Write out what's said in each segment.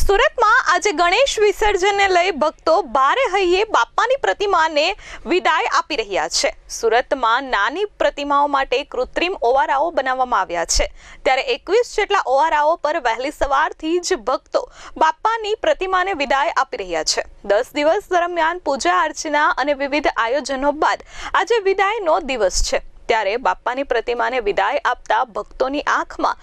સુરતમાં આજે ગણેશ વિસર્જનને લઈ ભક્તો ભારે હૈયે બાપાની પ્રતિમાને વિદાય આપી રહ્યા છે। સુરતમાં નાની પ્રતિમાઓ માટે કૃત્રિમ ઓવારાઓ બનાવવામાં આવ્યા છે, ત્યારે 21 જેટલા ઓવારાઓ પર વહેલી સવારથી જ ભક્તો બાપાની પ્રતિમાને વિદાય આપી રહ્યા છે। 10 દિવસ દરમિયાન પૂજા અર્ચના અને વિવિધ આયોજનો બાદ આજે વિદાયનો દિવસ છે, ત્યારે બાપાની પ્રતિમાને વિદાય આપતા ભક્તોની આંખમાં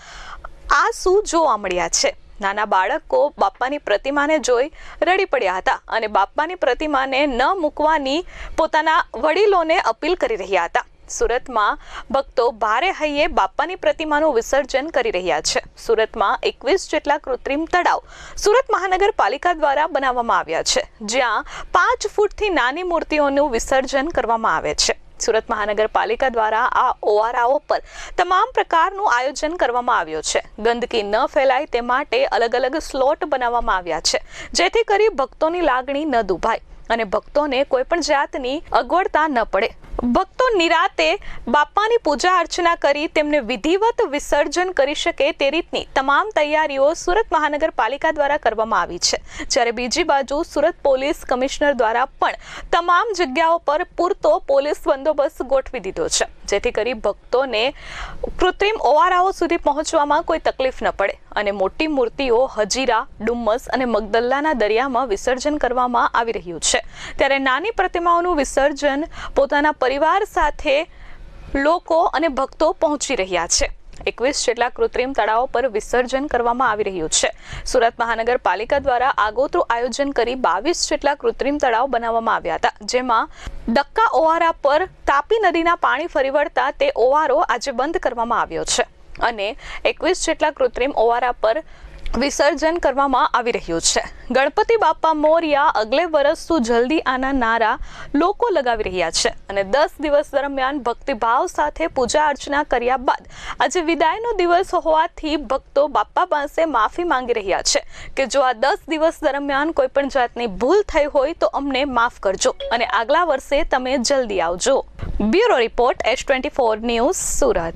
આંસુ જોવા મળ્યા છે। નાના બાળકો બાપાની પ્રતિમાને જોઈ રડી પડ્યા હતા અને બાપાની પ્રતિમાને ન મૂકવાની પોતાના વડીલોને અપીલ કરી રહ્યા હતા। સુરતમાં ભક્તો ભારે હૈયે બાપાની પ્રતિમાનું વિસર્જન કરી રહ્યા છે। સુરતમાં 21 જેટલા કૃત્રિમ તળાવ સુરત મહાનગરપાલિકા દ્વારા બનાવવામાં આવ્યા છે, જ્યાં 5 ફૂટથી નાની મૂર્તિઓનું વિસર્જન કરવામાં આવે છે। સુરત મહાનગરપાલિકા દ્વારા આ ઓવારાઓ પર તમામ પ્રકારનું આયોજન કરવામાં આવ્યું છે। ગંદકી ન ફેલાય તે માટે અલગ અલગ સ્લોટ બનાવવામાં આવ્યા છે, જેથી કરી ભક્તોની લાગણી ન દુભાય અને ભક્તોને કોઈ પણ જાતની અગવડતા ન પડે। ભક્તો નિરાતે બાપાની પૂજા અર્ચના કરી તેમને વિધિવત વિસર્જન કરી શકે તે રીતની તમામ તૈયારીઓ સુરત મહાનગરપાલિકા દ્વારા કરવામાં આવી છે, જ્યારે બીજી બાજુ સુરત પોલીસ કમિશનર દ્વારા પણ તમામ જગ્યાઓ પર પૂરતો પોલીસ બંદોબસ્ત ગોઠવી દીધો છે, જેથી કરી ભક્તોને કૃત્રિમ ઓવારાઓ સુધી પહોંચવામાં કોઈ તકલીફ ન પડે અને મોટી મૂર્તિઓ હજીરા, ડુમ્મસ અને મગદલ્લાના દરિયામાં વિસર્જન કરવામાં આવી રહ્યું છે, ત્યારે નાની પ્રતિમાઓનું વિસર્જન પોતાના પરિવાર સાથે લોકો અને ભક્તો પહોંચી રહ્યા છે। 21 જેટલા કૃત્રિમ તળાવો પર વિસર્જન કરવામાં આવી રહ્યું છે। સુરત મહાનગરપાલિકા દ્વારા આગોતરું આયોજન કરી 22 જેટલા કૃત્રિમ તળાવ બનાવવામાં આવ્યા હતા, જેમાં ડક્કા ઓવારા પર તાપી નદીના પાણી ફરી વળતા તે ઓવારો આજે બંધ કરવામાં આવ્યો છે અને 21 જેટલા કૃત્રિમ ઓવારા પર વિસર્જન કરવામાં આવી રહ્યું છે। ગણપતિ બાપા મોરિયા, અગલે વર્ષ તું જલ્દી આના નારા લોકો લગાવી રહ્યા છે અને 10 દિવસ દરમિયાન ભક્તિભાવ સાથે પૂજા અર્ચના કર્યા બાદ આજે વિદાયનો દિવસ હોવાથી ભક્તો બાપા પાસે માફી માંગી રહ્યા છે કે જો આ 10 દિવસ દરમિયાન કોઈ પણ જાતની ભૂલ થઈ હોય તો અમને માફ કરજો અને આગલા વર્ષે તમે જલ્દી આવજો। Bureau report S24 news, Surat.